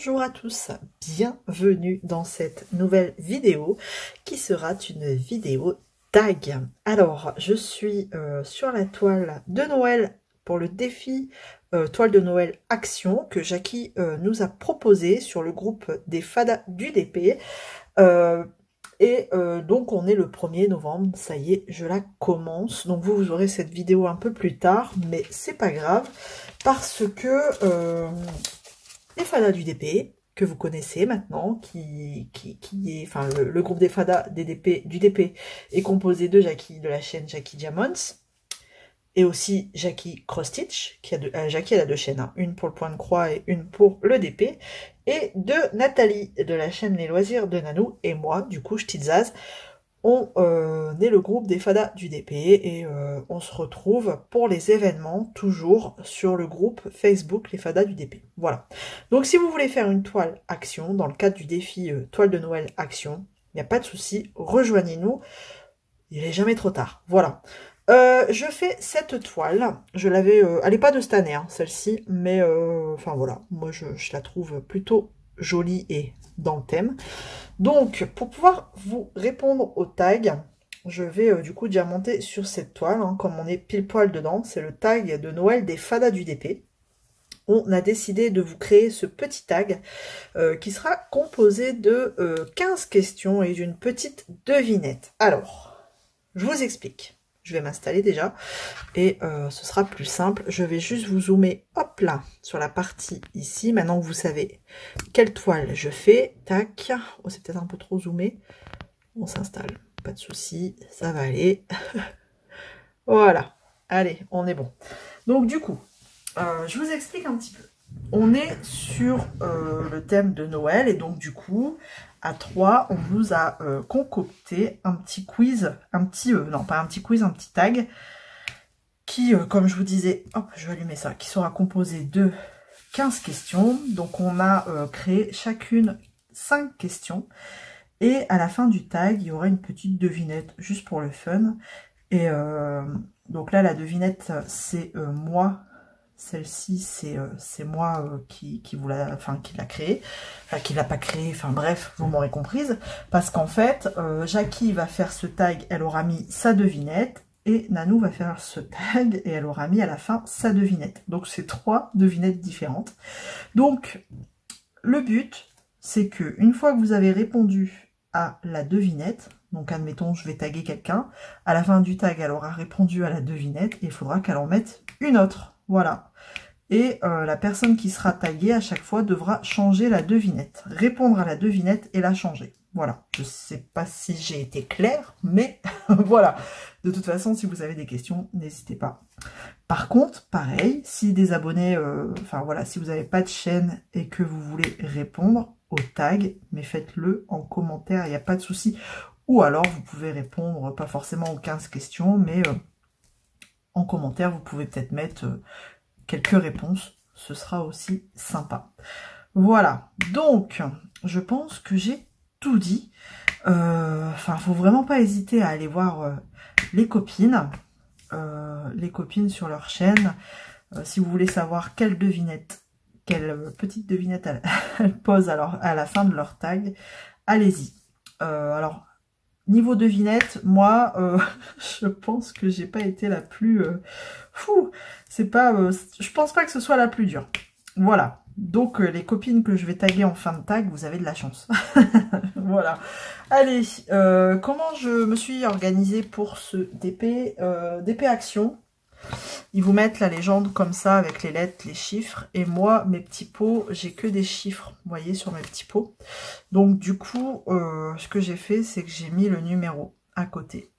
Bonjour à tous, bienvenue dans cette nouvelle vidéo qui sera une vidéo tag. Alors, je suis sur la toile de Noël pour le défi toile de Noël Action que Jackie nous a proposé sur le groupe des Fadas du DP. Donc on est le 1er novembre, ça y est, je la commence. Donc vous aurez cette vidéo un peu plus tard, mais c'est pas grave parce que les Fadas du DP, que vous connaissez maintenant, enfin le groupe des Fadas du DP est composé de Jackie de la chaîne Jackie Diamonds et aussi Jackie Cross Stitch, Jackie elle a deux chaînes, hein, une pour le point de croix et une pour le DP, et de Nathalie de la chaîne Les Loisirs de Nanou, et moi, du coup, Ch'tizaz. On est le groupe des Fadas du DP et on se retrouve pour les événements, toujours sur le groupe Facebook Les Fadas du DP. Voilà. Donc si vous voulez faire une toile action, dans le cadre du défi toile de Noël action, il n'y a pas de souci, rejoignez-nous, il n'est jamais trop tard. Voilà. Je fais cette toile, je l'avais, elle n'est pas de cette année, hein, celle-ci, mais enfin voilà, moi je la trouve plutôt jolie et dans le thème. Donc, pour pouvoir vous répondre au tag, je vais du coup diamanter sur cette toile, hein, comme on est pile poil dedans, c'est le tag de Noël des Fadas du DP. On a décidé de vous créer ce petit tag qui sera composé de 15 questions et d'une petite devinette. Alors, je vous explique. Je vais m'installer déjà et ce sera plus simple. Je vais juste vous zoomer, hop là, sur la partie ici. Maintenant que vous savez quelle toile je fais, tac. Oh, c'est peut-être un peu trop zoomé. On s'installe, pas de souci, ça va aller. Voilà, allez, on est bon. Donc du coup, je vous explique un petit peu. On est sur le thème de Noël et donc du coup, à 3, on vous a concocté un petit quiz, non pas un petit quiz, un petit tag qui, comme je vous disais, hop, je vais allumer ça, qui sera composé de 15 questions. Donc on a créé chacune 5 questions et à la fin du tag, il y aura une petite devinette juste pour le fun. Et donc là, la devinette, c'est moi. Celle-ci, c'est moi qui l'a créée, enfin qui l'a pas créée, enfin bref, vous m'aurez comprise, parce qu'en fait, Jackie va faire ce tag, elle aura mis sa devinette, et Nanou va faire ce tag, et elle aura mis à la fin sa devinette. Donc c'est 3 devinettes différentes. Donc, le but, c'est que une fois que vous avez répondu à la devinette, donc admettons, je vais taguer quelqu'un, à la fin du tag, elle aura répondu à la devinette, et il faudra qu'elle en mette une autre. Voilà. Et la personne qui sera taguée à chaque fois devra changer la devinette. Répondre à la devinette et la changer. Voilà. Je ne sais pas si j'ai été claire, mais voilà. De toute façon, si vous avez des questions, n'hésitez pas. Par contre, pareil, si des abonnés, enfin voilà, si vous n'avez pas de chaîne et que vous voulez répondre au tag, mais faites-le en commentaire, il n'y a pas de souci. Ou alors, vous pouvez répondre, pas forcément aux 15 questions, mais en commentaire, vous pouvez peut-être mettre quelques réponses, ce sera aussi sympa. Voilà, donc je pense que j'ai tout dit. Enfin, faut vraiment pas hésiter à aller voir les copines sur leur chaîne. Si vous voulez savoir quelle petite devinette elles posent à la fin de leur tag, allez-y. Alors, niveau devinette, moi, je pense que j'ai pas été la plus... c'est pas... je pense pas que ce soit la plus dure. Voilà. Donc, les copines que je vais taguer en fin de tag, vous avez de la chance. Voilà. Allez, comment je me suis organisée pour ce DP Action? Ils vous mettent la légende comme ça, avec les lettres, les chiffres. Et moi, mes petits pots, j'ai que des chiffres, vous voyez, sur mes petits pots. Donc, du coup, ce que j'ai fait, c'est que j'ai mis le numéro à côté.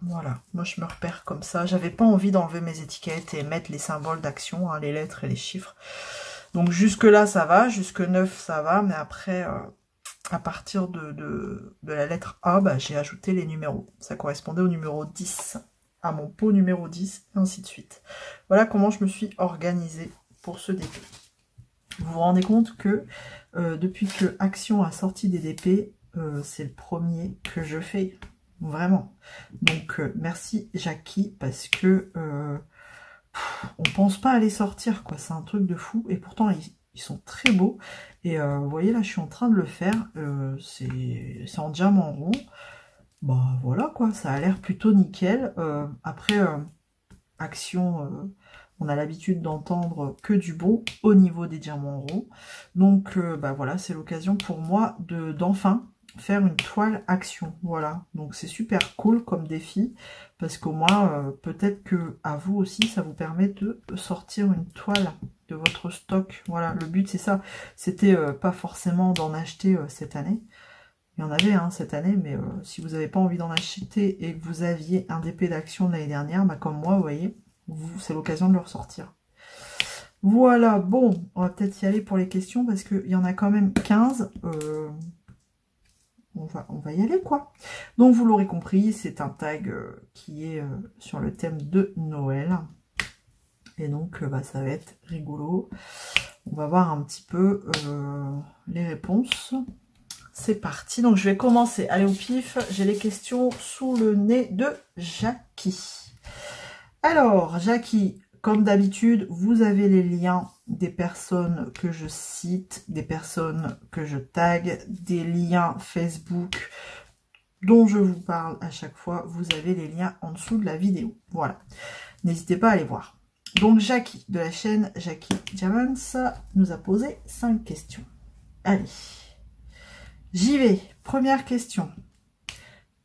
Voilà, moi je me repère comme ça. J'avais pas envie d'enlever mes étiquettes et mettre les symboles d'action, hein, les lettres et les chiffres. Donc jusque là ça va, jusque 9 ça va, mais après à partir de la lettre A, bah, j'ai ajouté les numéros. Ça correspondait au numéro 10, à mon pot numéro 10, et ainsi de suite. Voilà comment je me suis organisée pour ce DP. Vous vous rendez compte que depuis que Action a sorti des DP, c'est le premier que je fais. Vraiment. Donc, merci Jackie, parce que on pense pas à les sortir, quoi. C'est un truc de fou. Et pourtant, Ils sont très beaux. Et vous voyez, là, je suis en train de le faire. C'est en diamant rond. Bah voilà quoi, ça a l'air plutôt nickel. Après, Action, on a l'habitude d'entendre que du bon au niveau des diamants ronds. Donc bah voilà, c'est l'occasion pour moi d'enfin faire une toile Action. Voilà, donc c'est super cool comme défi, parce qu'au moins, peut-être que à vous aussi, ça vous permet de sortir une toile de votre stock. Voilà, le but c'est ça. C'était pas forcément d'en acheter cette année. Il y en avait cette année, mais si vous n'avez pas envie d'en acheter et que vous aviez un DP d'Action de l'année dernière, bah comme moi, vous voyez, c'est l'occasion de le ressortir. Voilà, bon, on va peut-être y aller pour les questions parce qu'il y en a quand même 15. On va y aller, quoi. Donc, vous l'aurez compris, c'est un tag qui est sur le thème de Noël. Et donc, bah, ça va être rigolo. On va voir un petit peu les réponses. C'est parti, donc je vais commencer. Allez au pif, j'ai les questions sous le nez de Jackie. Alors, Jackie, comme d'habitude, vous avez les liens des personnes que je cite, des personnes que je tag, des liens Facebook dont je vous parle à chaque fois. Vous avez les liens en dessous de la vidéo. Voilà, n'hésitez pas à aller voir. Donc, Jackie, de la chaîne Jackie Diamonds, nous a posé 5 questions. Allez. J'y vais. Première question.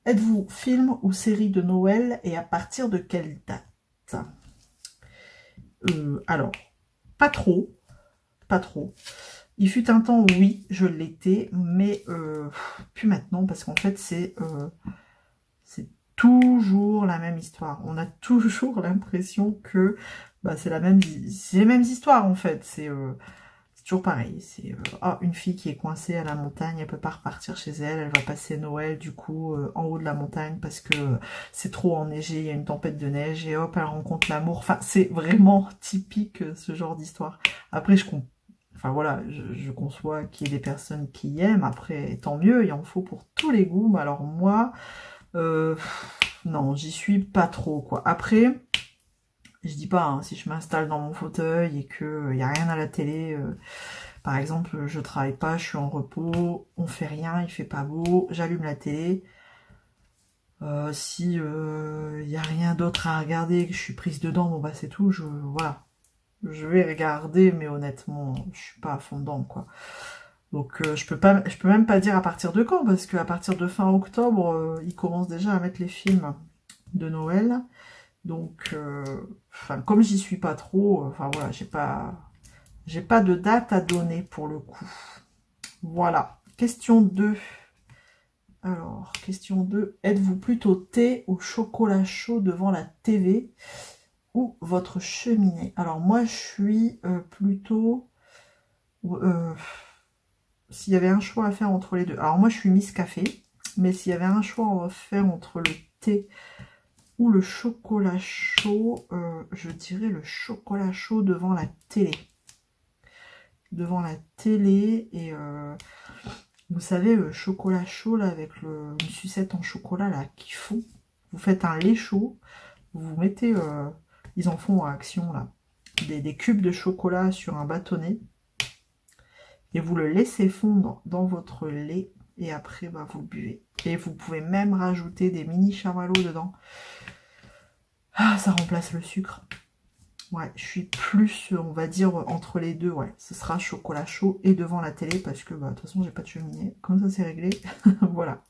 Êtes-vous film ou série de Noël et à partir de quelle date? Alors, pas trop. Pas trop. Il fut un temps où oui, je l'étais, mais plus maintenant parce qu'en fait, c'est toujours la même histoire. On a toujours l'impression que bah, c'est les mêmes histoires en fait. C'est toujours pareil, c'est une fille qui est coincée à la montagne, elle peut pas repartir chez elle, elle va passer Noël du coup en haut de la montagne parce que c'est trop enneigé, il y a une tempête de neige et hop, elle rencontre l'amour. Enfin, c'est vraiment typique ce genre d'histoire. Après, je conçois qu'il y ait des personnes qui aiment, après tant mieux, il en faut pour tous les goûts, mais alors moi, non, j'y suis pas trop quoi. Après, je dis pas, si je m'installe dans mon fauteuil et qu'il n'y a rien à la télé, par exemple, je travaille pas, je suis en repos, on fait rien, il fait pas beau, j'allume la télé. Si il n'y a rien d'autre à regarder, que je suis prise dedans, bon bah c'est tout, voilà. Je vais regarder, mais honnêtement, je suis pas à fond dedans, quoi. Donc je peux même pas dire à partir de quand, parce qu'à partir de fin octobre, ils commencent déjà à mettre les films de Noël. Donc, comme j'y suis pas trop, voilà, j'ai pas de date à donner pour le coup. Voilà. Question 2. Alors, question 2. Êtes-vous plutôt thé ou chocolat chaud devant la TV ou votre cheminée? Alors, moi, je suis plutôt... s'il y avait un choix à faire entre les deux. Alors, moi, je suis Miss Café. Mais s'il y avait un choix à faire entre le thé ou le chocolat chaud, je dirais le chocolat chaud devant la télé. Devant la télé et vous savez le chocolat chaud là avec une sucette en chocolat là qui fond. Vous faites un lait chaud, vous mettez, ils en font à Action là, des cubes de chocolat sur un bâtonnet et vous le laissez fondre dans votre lait et après bah, vous le buvez. Et vous pouvez même rajouter des mini chamallows dedans. Ah, ça remplace le sucre. Ouais, je suis plus, on va dire, entre les deux. Ouais, ce sera chocolat chaud et devant la télé parce que, bah, de toute façon, j'ai pas de cheminée. Comme ça, c'est réglé. Voilà.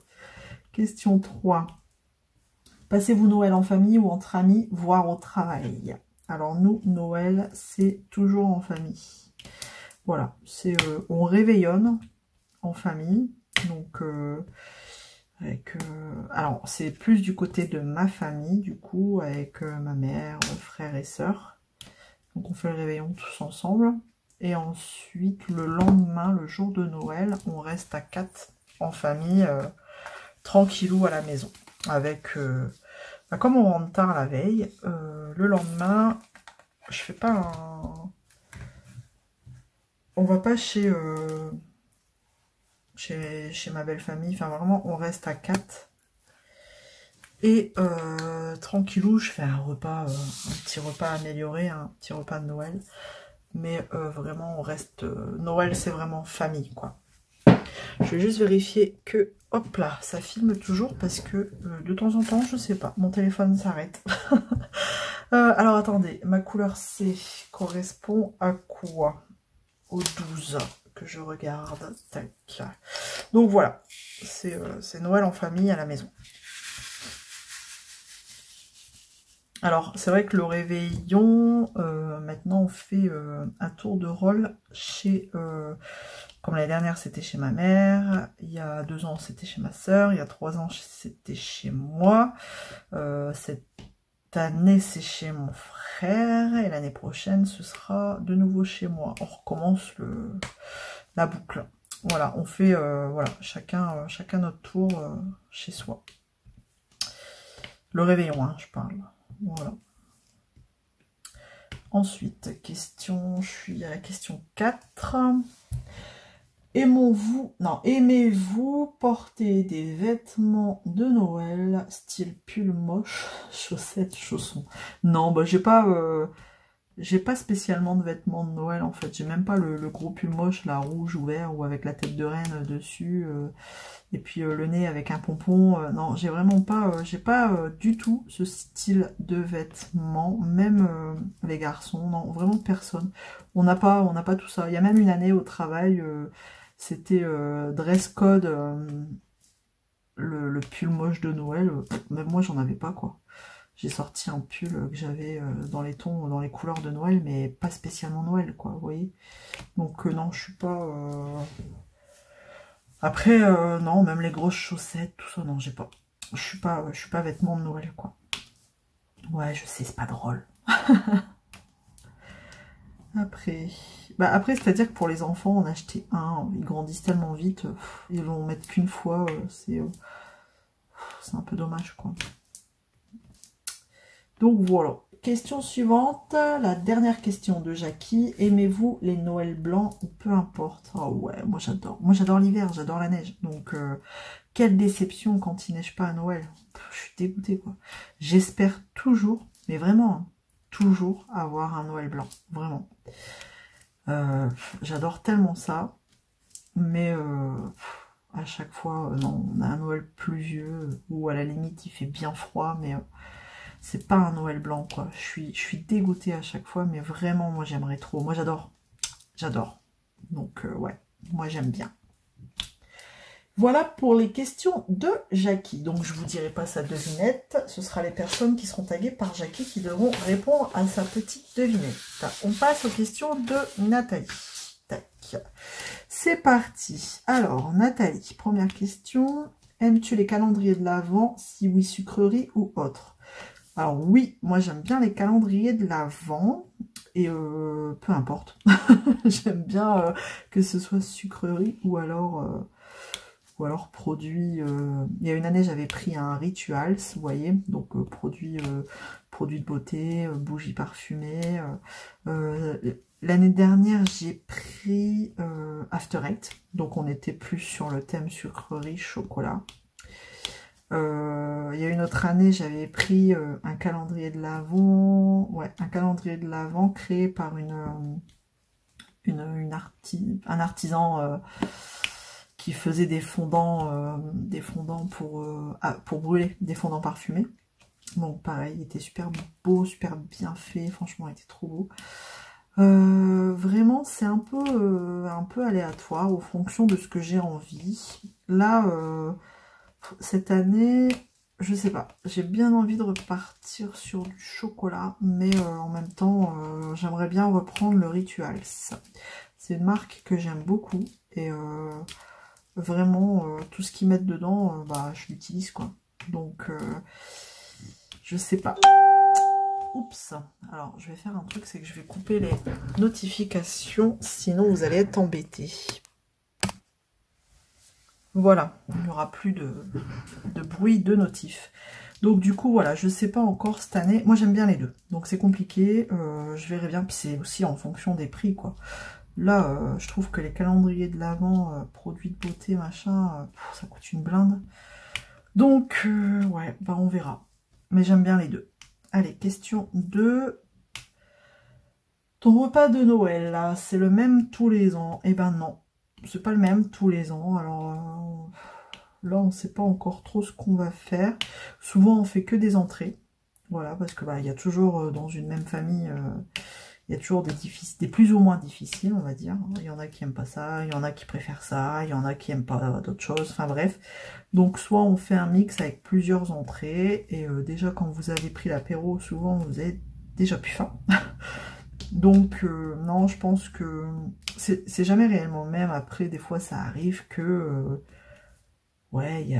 Question 3. Passez-vous Noël en famille ou entre amis, voire au travail? Alors, nous, Noël, c'est toujours en famille. Voilà. C'est, on réveillonne en famille. Donc, alors, c'est plus du côté de ma famille, du coup, avec ma mère, frère et sœur. Donc, on fait le réveillon tous ensemble. Et ensuite, le lendemain, le jour de Noël, on reste à 4 en famille, tranquillou à la maison. Avec, comme on rentre tard la veille, le lendemain, je fais pas un... On va pas chez ma belle famille. Enfin, vraiment, on reste à 4. Et tranquillou, je fais un repas, un petit repas amélioré, un petit repas de Noël. Mais vraiment, on reste... Noël, c'est vraiment famille, quoi. Je vais juste vérifier que... Hop là, ça filme toujours parce que de temps en temps, je sais pas, mon téléphone s'arrête. Alors attendez, ma couleur C correspond à quoi? Au 12 que je regarde. Tac. Donc voilà, c'est Noël en famille à la maison. Alors, c'est vrai que le réveillon, maintenant on fait un tour de rôle chez... comme l'année dernière, c'était chez ma mère. Il y a 2 ans, c'était chez ma soeur. Il y a 3 ans, c'était chez moi. Cette année, c'est chez mon frère. Et l'année prochaine, ce sera de nouveau chez moi. On recommence la boucle. Voilà, on fait voilà, chacun notre tour chez soi. Le réveillon, hein, je parle. Voilà. Ensuite, question, je suis à la question 4. Aimez-vous porter des vêtements de Noël, style pull moche, chaussettes, chaussons? Non, bah j'ai pas spécialement de vêtements de Noël en fait. J'ai même pas le gros pull moche, là, rouge ou vert, ou avec la tête de reine dessus. Et puis le nez avec un pompon. Non, j'ai vraiment pas, j'ai pas du tout ce style de vêtements, même les garçons, non, vraiment personne. On n'a pas tout ça. Il y a même une année au travail, c'était dress code, le pull moche de Noël. Même moi, j'en avais pas, quoi. J'ai sorti un pull que j'avais dans les tons, dans les couleurs de Noël, mais pas spécialement Noël, quoi, vous voyez. Donc non, je suis pas... Après, non, même les grosses chaussettes, tout ça, non, j'ai pas. Je suis pas vêtements de Noël, quoi. Ouais, je sais, c'est pas drôle. Après, c'est-à-dire que pour les enfants, on achetait un, ils grandissent tellement vite, ils vont en mettre qu'une fois, c'est un peu dommage, quoi. Donc voilà. Question suivante, la dernière question de Jackie. Aimez-vous les Noëls blancs ou peu importe? Oh ouais, moi j'adore. Moi j'adore l'hiver, j'adore la neige. Donc quelle déception quand il neige pas à Noël. Je suis dégoûtée, quoi. J'espère toujours, mais vraiment, hein, toujours avoir un Noël blanc. Vraiment. J'adore tellement ça. Mais à chaque fois, non, on a un Noël pluvieux ou à la limite il fait bien froid, mais... c'est pas un Noël blanc, quoi. Je suis dégoûtée à chaque fois, mais vraiment, moi, j'aimerais trop. Moi, j'adore. J'adore. Donc, ouais, moi, j'aime bien. Voilà pour les questions de Jackie. Donc, je vous dirai pas sa devinette. Ce sera les personnes qui seront taguées par Jackie qui devront répondre à sa petite devinette. On passe aux questions de Nathalie. Tac. C'est parti. Alors, Nathalie, première question. Aimes-tu les calendriers de l'Avent? Si oui, sucreries ou autres? Alors oui, moi j'aime bien les calendriers de l'Avent, et peu importe. J'aime bien que ce soit sucrerie ou alors produit. Il y a une année j'avais pris un Rituals, vous voyez, donc produit de beauté, bougies parfumées. L'année dernière j'ai pris After Eight, donc on était plus sur le thème sucrerie, chocolat. Il y a une autre année, j'avais pris un calendrier de l'Avent, ouais, un calendrier de l'Avent créé par un artisan qui faisait des fondants pour brûler, des fondants parfumés. Bon, pareil, il était super beau, super bien fait, franchement, il était trop beau. Vraiment, c'est un peu aléatoire, en fonction de ce que j'ai envie. Là, cette année, je sais pas, j'ai bien envie de repartir sur du chocolat, mais en même temps, j'aimerais bien reprendre le Rituals. C'est une marque que j'aime beaucoup, et vraiment, tout ce qu'ils mettent dedans, bah, je l'utilise, quoi. Donc, je sais pas. Oups. Alors, je vais faire un truc, c'est que je vais couper les notifications, sinon vous allez être embêtés. Voilà, il n'y aura plus de bruit de notif. Donc du coup, voilà, je ne sais pas encore cette année. Moi, j'aime bien les deux. Donc c'est compliqué. Je verrai bien. Puis c'est aussi en fonction des prix, quoi. Là, je trouve que les calendriers de l'Avent, produits de beauté, machin, ça coûte une blinde. Donc, ouais, bah on verra. Mais j'aime bien les deux. Allez, question 2. Ton repas de Noël, là, c'est le même tous les ans? Eh ben non, c'est pas le même tous les ans. Alors là, on sait pas encore trop ce qu'on va faire. Souvent, on fait que des entrées. Voilà, parce que bah, il y a toujours dans une même famille, il y a toujours des plus ou moins difficiles, on va dire. Il y en a qui aiment pas ça, il y en a qui préfèrent ça, il y en a qui aiment pas d'autres choses. Enfin bref. Donc soit on fait un mix avec plusieurs entrées. Et déjà, quand vous avez pris l'apéro, souvent vous avez déjà plus faim. Donc non, je pense que c'est jamais réellement le même. Après, des fois, ça arrive que ouais,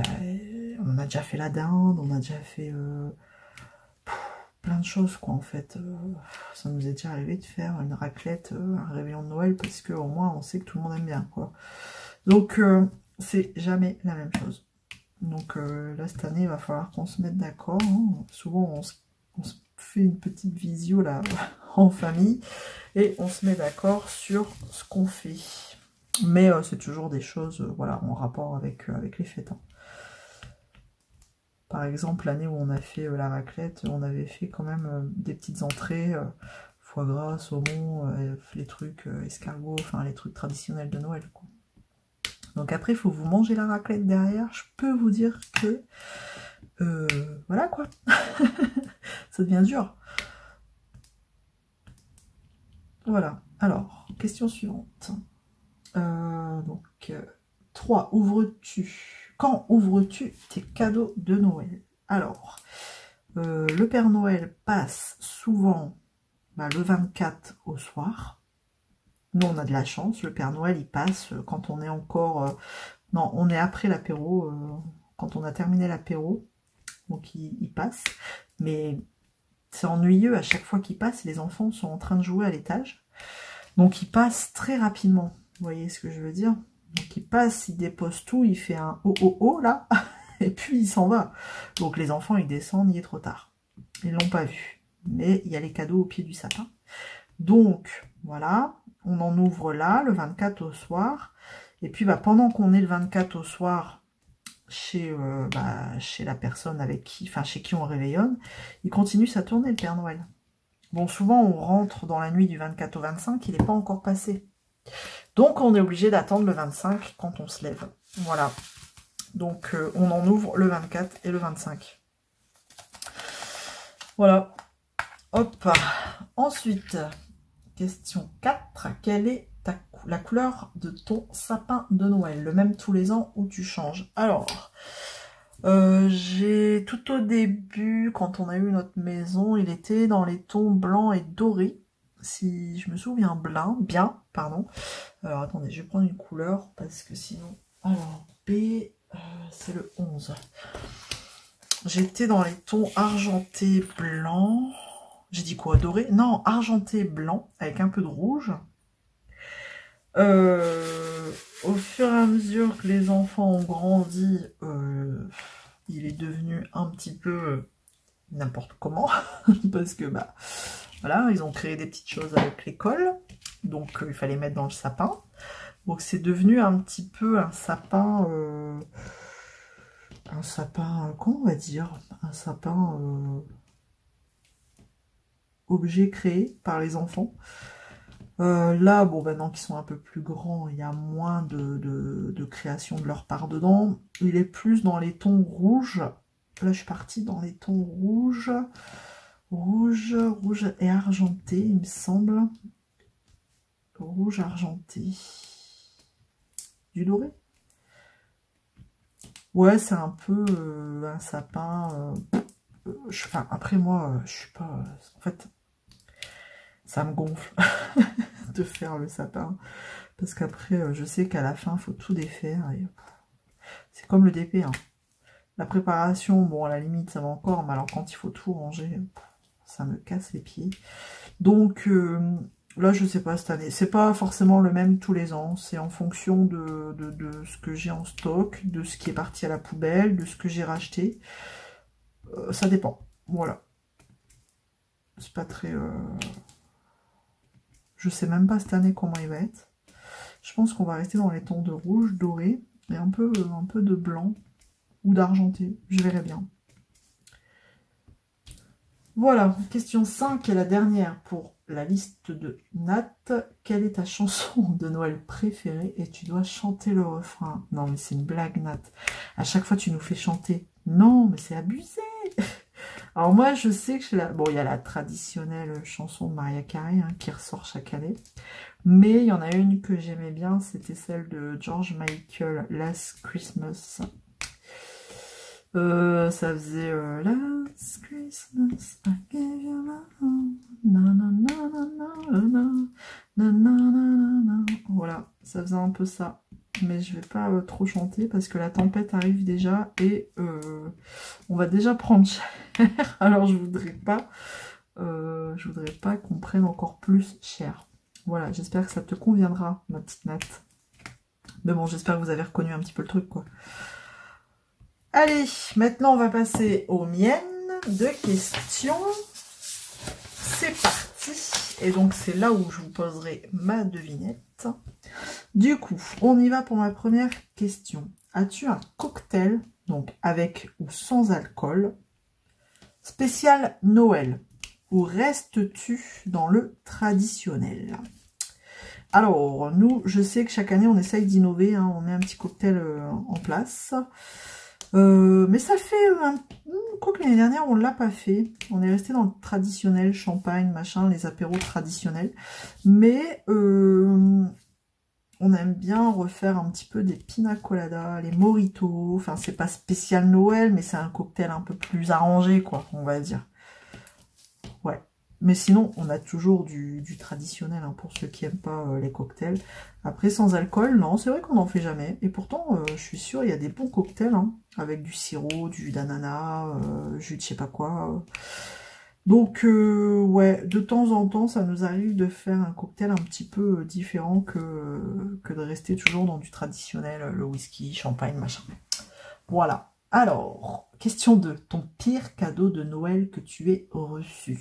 on a déjà fait la dinde, on a déjà fait plein de choses, quoi, en fait. Ça nous est déjà arrivé de faire une raclette, un réveillon de Noël, parce qu'au moins, on sait que tout le monde aime bien, quoi. Donc, c'est jamais la même chose. Donc là, cette année, il va falloir qu'on se mette d'accord. Hein. Souvent, on se fait une petite visio, là, en famille, et on se met d'accord sur ce qu'on fait. Mais c'est toujours des choses, voilà, en rapport avec les fêtes. Hein. Par exemple, l'année où on a fait la raclette, on avait fait quand même des petites entrées, foie gras, saumon, les trucs escargots, enfin les trucs traditionnels de Noël, quoi. Donc après, il faut vous manger la raclette derrière. Je peux vous dire que, voilà quoi, ça devient dur. Voilà, alors, question suivante. Donc, 3, ouvres-tu? Quand ouvres-tu tes cadeaux de Noël? Alors, le Père Noël passe souvent le 24 au soir. Nous, on a de la chance. Le Père Noël, il passe quand on est encore... non, on est après l'apéro, quand on a terminé l'apéro. Donc, il passe. Mais c'est ennuyeux, à chaque fois qu'il passe, les enfants sont en train de jouer à l'étage. Donc, il passe très rapidement. Vous voyez ce que je veux dire? Donc, il passe, il dépose tout, il fait un oh oh oh, là. Et puis, il s'en va. Donc, les enfants, ils descendent, il est trop tard. Ils l'ont pas vu. Mais il y a les cadeaux au pied du sapin. Donc, voilà. On en ouvre là, le 24 au soir. Et puis, pendant qu'on est le 24 au soir chez la personne avec qui, enfin, chez qui on réveillonne, il continue sa tournée, le Père Noël. Bon, souvent, on rentre dans la nuit du 24 au 25, il n'est pas encore passé. Donc, on est obligé d'attendre le 25 quand on se lève. Voilà. Donc, on en ouvre le 24 et le 25. Voilà. Hop. Ensuite, question 4. Quelle est la couleur de ton sapin de Noël? Le même tous les ans ou tu changes? Alors, j'ai tout au début, quand on a eu notre maison, il était dans les tons blancs et dorés. Si je me souviens bien, pardon. Alors, attendez, je vais prendre une couleur, parce que sinon... Alors, B, c'est le 11. J'étais dans les tons argenté blanc. J'ai dit quoi? Doré? Non, argenté blanc, avec un peu de rouge. Au fur et à mesure que les enfants ont grandi, il est devenu un petit peu n'importe comment. Parce que, voilà, ils ont créé des petites choses avec l'école. Donc, il fallait mettre dans le sapin. Donc, c'est devenu un petit peu un sapin... comment on va dire? Un sapin objet créé par les enfants. Là, bon, maintenant qu'ils sont un peu plus grands, il y a moins de création de leur part dedans. Il est plus dans les tons rouges. Là, je suis partie dans les tons rouges. Rouge et argenté, il me semble. Rouge argenté. Du doré? Ouais, c'est un peu un sapin. Enfin, après moi, je suis pas... en fait, ça me gonfle de faire le sapin. Parce qu'après, je sais qu'à la fin, il faut tout défaire. C'est comme le DP. Hein. La préparation, bon, à la limite, ça va encore. Mais alors, quand il faut tout ranger, ça me casse les pieds. Donc, là, je sais pas cette année. C'est pas forcément le même tous les ans. C'est en fonction de ce que j'ai en stock, de ce qui est parti à la poubelle, de ce que j'ai racheté. Ça dépend. Voilà. C'est pas très... Je sais même pas cette année comment il va être. Je pense qu'on va rester dans les tons de rouge, doré, et un peu de blanc ou d'argenté. Je verrai bien. Voilà, question 5 et la dernière pour la liste de Nat. Quelle est ta chanson de Noël préférée? Et tu dois chanter le refrain. Non, mais c'est une blague, Nat. À chaque fois, tu nous fais chanter. Non, mais c'est abusé. Alors moi, je sais que bon, il y a la traditionnelle chanson de Mariah Carey hein, qui ressort chaque année. Mais il y en a une que j'aimais bien, c'était celle de George Michael, Last Christmas. Ça faisait Last Christmas, I gave you my heart. Na, na, na, na, na, na, na, na, na, na. Voilà, ça faisait un peu ça. Mais je vais pas trop chanter parce que la tempête arrive déjà et on va déjà prendre cher. Alors je voudrais pas qu'on prenne encore plus cher. Voilà, j'espère que ça te conviendra, ma petite Nat. Mais bon, j'espère que vous avez reconnu un petit peu le truc, quoi. Allez, maintenant on va passer aux miennes de questions. C'est parti. Et donc c'est là où je vous poserai ma devinette. Du coup, on y va pour ma première question. As-tu un cocktail, donc avec ou sans alcool, spécial Noël? Ou restes-tu dans le traditionnel? Alors, nous, je sais que chaque année, on essaye d'innover. Hein, on met un petit cocktail en place. Mais ça fait... quoi que l'année dernière, on ne l'a pas fait. On est resté dans le traditionnel, champagne, machin, les apéros traditionnels. Mais on aime bien refaire un petit peu des pina coladas, les mojitos. Enfin, c'est pas spécial Noël, mais c'est un cocktail un peu plus arrangé, quoi, on va dire. Ouais. Mais sinon, on a toujours du traditionnel, hein, pour ceux qui n'aiment pas les cocktails. Après, sans alcool, non, c'est vrai qu'on n'en fait jamais. Et pourtant, je suis sûre, il y a des bons cocktails, hein, avec du sirop, du d'ananas, jus de je sais pas quoi. Donc, ouais, de temps en temps, ça nous arrive de faire un cocktail un petit peu différent que de rester toujours dans du traditionnel, le whisky, champagne, machin. Voilà. Alors, question 2. Ton pire cadeau de Noël que tu aies reçu?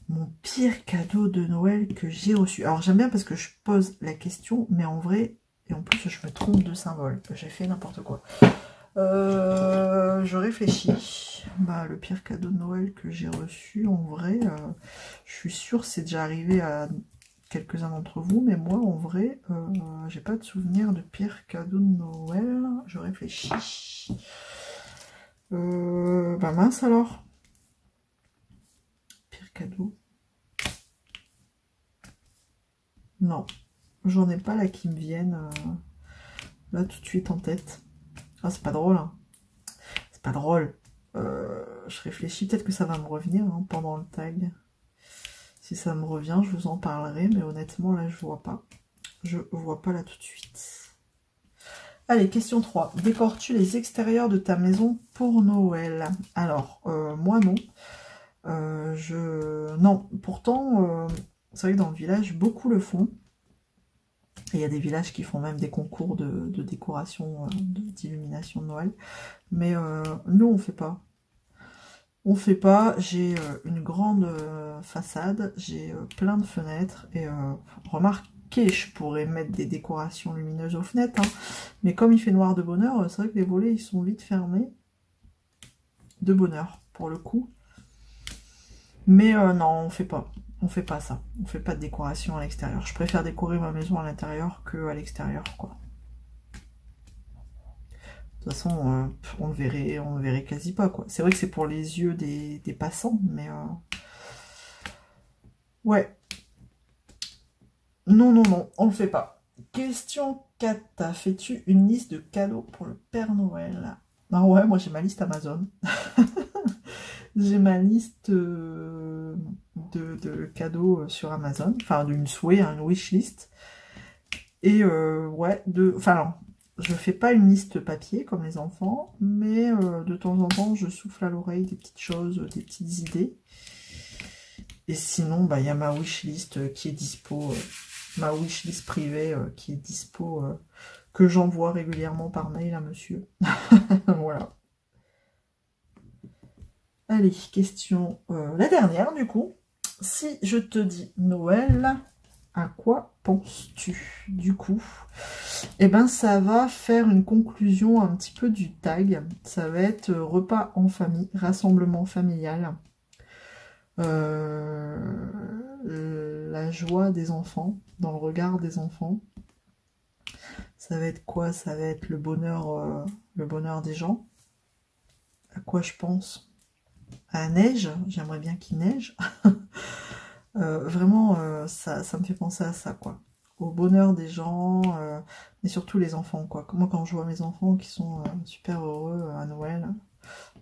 Mon pire cadeau de Noël que j'ai reçu. Alors, j'aime bien parce que je pose la question, mais en vrai, et en plus, je me trompe de symbole. J'ai fait n'importe quoi. Je réfléchis. Bah, le pire cadeau de Noël que j'ai reçu, en vrai, je suis sûre c'est déjà arrivé à quelques-uns d'entre vous, mais moi, en vrai, j'ai pas de souvenir de pire cadeau de Noël. Je réfléchis. Bah mince alors. Pire cadeau. Non, j'en ai pas là qui me viennent là tout de suite en tête. Ah, c'est pas drôle, hein. C'est pas drôle. Je réfléchis, peut-être que ça va me revenir hein, pendant le tag. Si ça me revient, je vous en parlerai, mais honnêtement, là, je vois pas. Je vois pas là tout de suite. Allez, question 3. Décores-tu les extérieurs de ta maison pour Noël? Alors, moi, non. Non, pourtant, c'est vrai que dans le village, beaucoup le font. Et il y a des villages qui font même des concours de décoration, d'illumination de Noël. Mais nous, on fait pas. On fait pas. J'ai une grande façade, j'ai plein de fenêtres. Et remarquez, je pourrais mettre des décorations lumineuses aux fenêtres. Hein, mais comme il fait noir de bonne heure, c'est vrai que les volets, ils sont vite fermés. De bonne heure, pour le coup. Mais non, on fait pas. On fait pas ça. On fait pas de décoration à l'extérieur. Je préfère décorer ma maison à l'intérieur qu'à l'extérieur, quoi. De toute façon, on ne verrait quasi pas, quoi. C'est vrai que c'est pour les yeux des passants, mais... Ouais. Non, non, non, on le fait pas. Question 4. Fais-tu une liste de cadeaux pour le Père Noël? Ah ouais, moi j'ai ma liste Amazon. J'ai ma liste de cadeaux sur Amazon, enfin d'une souhait, une wish list. Et ouais, enfin non, je fais pas une liste papier comme les enfants, mais de temps en temps je souffle à l'oreille des petites choses, des petites idées. Et sinon, bah il y a ma wish list qui est dispo, ma wish list privée qui est dispo, que j'envoie régulièrement par mail à monsieur. Voilà. Allez, question, la dernière du coup. Si je te dis Noël, à quoi penses-tu du coup? Eh ben ça va faire une conclusion un petit peu du tag. Ça va être repas en famille, rassemblement familial. La joie des enfants, dans le regard des enfants. Ça va être quoi? Ça va être le bonheur des gens. À quoi je pense? À la neige, j'aimerais bien qu'il neige. Vraiment, ça me fait penser à ça, quoi. Au bonheur des gens, mais surtout les enfants, quoi. Moi, quand je vois mes enfants qui sont super heureux à Noël,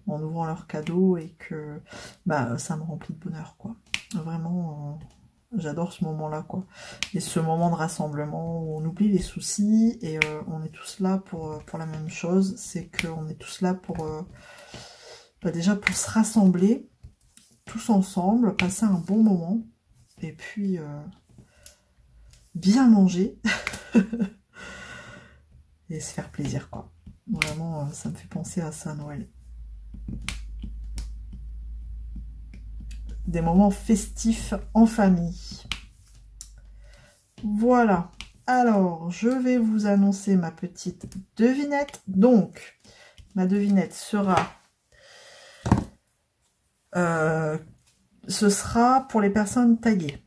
en ouvrant leurs cadeaux, et que bah, ça me remplit de bonheur, quoi. Vraiment, j'adore ce moment-là, quoi. Et ce moment de rassemblement où on oublie les soucis, et on est tous là pour la même chose, c'est qu'on est tous là pour... bah, déjà pour se rassembler, tous ensemble, passer un bon moment, et puis bien manger et se faire plaisir, quoi. Vraiment, ça me fait penser à ça, Noël. Des moments festifs en famille. Voilà. Alors, je vais vous annoncer ma petite devinette. Donc, ma devinette sera... ce sera pour les personnes taguées,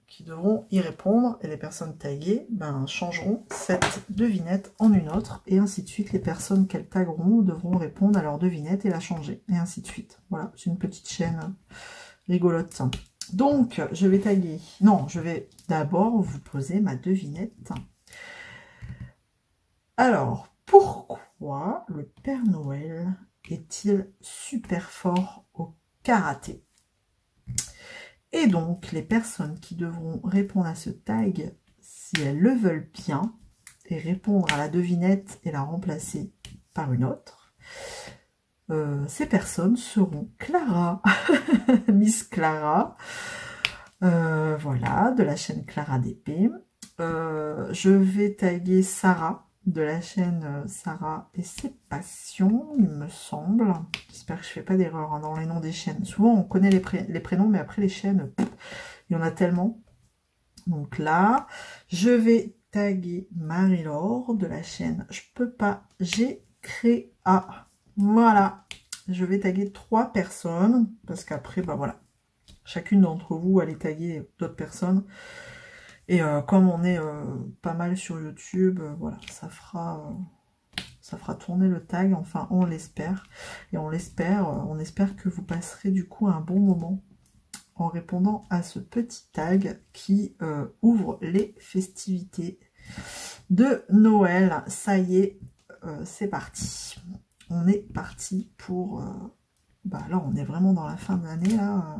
qui devront y répondre, et les personnes taguées changeront cette devinette en une autre, et ainsi de suite. Les personnes qu'elles tagueront devront répondre à leur devinette et la changer, et ainsi de suite. Voilà, c'est une petite chaîne rigolote. Donc, je vais taguer... Non, je vais d'abord vous poser ma devinette. Alors, pourquoi le Père Noël est-il super fort au karaté? Et donc, les personnes qui devront répondre à ce tag, si elles le veulent bien, et répondre à la devinette et la remplacer par une autre, ces personnes seront Clara, Miss Clara, voilà, de la chaîne Clara DP. Je vais taguer Sarah, de la chaîne Sarah et ses passions, il me semble. J'espère que je ne fais pas d'erreur dans les noms des chaînes. Souvent, on connaît les prénoms, mais après les chaînes, il y en a tellement. Donc là, je vais taguer Marie-Laure, de la chaîne Je peux pas, j'ai créé. Voilà, je vais taguer 3 personnes, parce qu'après, bah voilà, chacune d'entre vous allez taguer d'autres personnes. Et comme on est pas mal sur YouTube, voilà, ça fera tourner le tag, enfin on l'espère. Et on espère que vous passerez du coup un bon moment en répondant à ce petit tag qui ouvre les festivités de Noël. Ça y est, c'est parti. On est parti pour... bah là, on est vraiment dans la fin de l'année, là.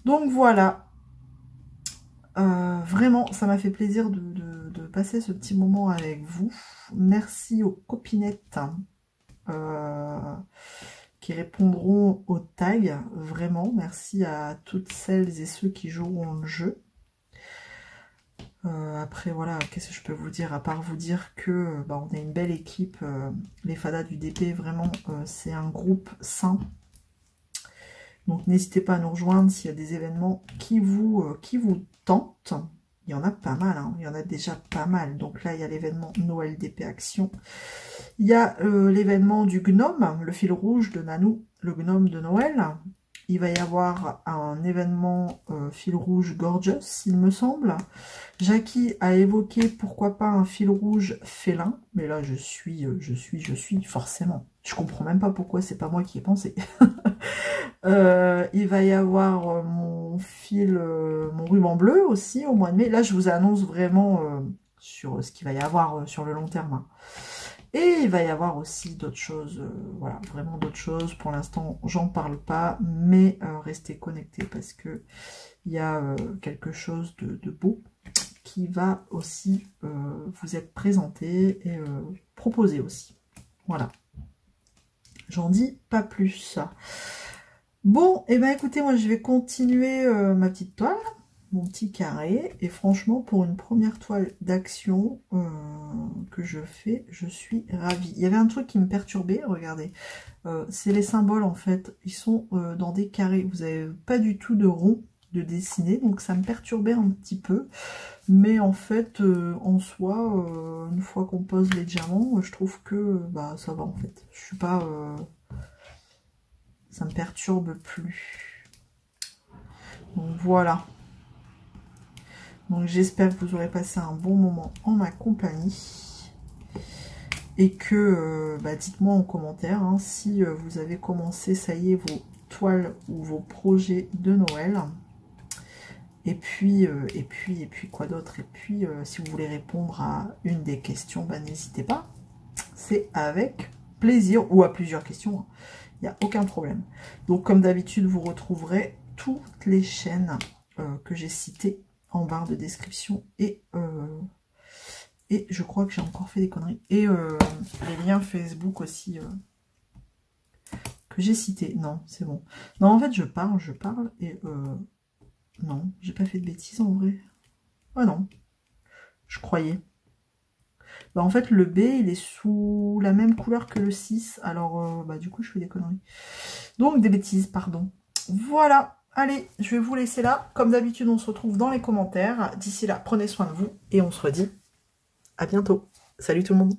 Donc voilà. Vraiment, ça m'a fait plaisir de passer ce petit moment avec vous. Merci aux copinettes qui répondront au tag. Vraiment, merci à toutes celles et ceux qui joueront le jeu. Après, voilà, qu'est-ce que je peux vous dire? À part vous dire que bah, on est une belle équipe. Les fadas du DP, vraiment, c'est un groupe sain. Donc n'hésitez pas à nous rejoindre s'il y a des événements qui vous tentent. Il y en a pas mal, hein. Il y en a déjà pas mal. Donc là, il y a l'événement Noël DP Action. Il y a l'événement du gnome, le fil rouge de Nanou, le gnome de Noël. Il va y avoir un événement fil rouge gorgeous, il me semble. Jackie a évoqué pourquoi pas un fil rouge félin. Mais là, je suis forcément. Je comprends même pas pourquoi c'est pas moi qui ai pensé. Il va y avoir mon ruban bleu aussi au mois de mai. Là, je vous annonce vraiment sur ce qu'il va y avoir sur le long terme, hein. Et il va y avoir aussi d'autres choses, voilà, vraiment d'autres choses. Pour l'instant, j'en parle pas, mais restez connectés parce que il y a quelque chose de beau qui va aussi vous être présenté et proposé aussi. Voilà. J'en dis pas plus. Bon, et ben écoutez, moi je vais continuer ma petite toile, mon petit carré, et franchement pour une première toile d'action que je fais, je suis ravie. Il y avait un truc qui me perturbait, regardez, c'est les symboles en fait, ils sont dans des carrés, vous n'avez pas du tout de rond de dessiner, donc ça me perturbait un petit peu, mais en fait en soi, une fois qu'on pose les diamants, je trouve que bah ça va en fait, je suis pas... Ça me perturbe plus. Donc voilà. Donc j'espère que vous aurez passé un bon moment en ma compagnie. Et que, dites-moi en commentaire hein, si vous avez commencé, ça y est, vos toiles ou vos projets de Noël. Et puis quoi d'autre? Et puis, si vous voulez répondre à une des questions, n'hésitez pas. C'est avec plaisir. Ou à plusieurs questions. Il n'y a aucun problème. Donc, comme d'habitude, vous retrouverez toutes les chaînes que j'ai citées en barre de description. Et je crois que j'ai encore fait des conneries. Et les liens Facebook aussi que j'ai cités. Non, c'est bon. Non, en fait, je parle. Et... non, j'ai pas fait de bêtises en vrai. Ah non, je croyais. En fait, le B, il est sous la même couleur que le 6. Alors, du coup, je fais des conneries. Donc, des bêtises, pardon. Voilà. Allez, je vais vous laisser là. Comme d'habitude, on se retrouve dans les commentaires. D'ici là, prenez soin de vous. Et on se redit à bientôt. Salut tout le monde.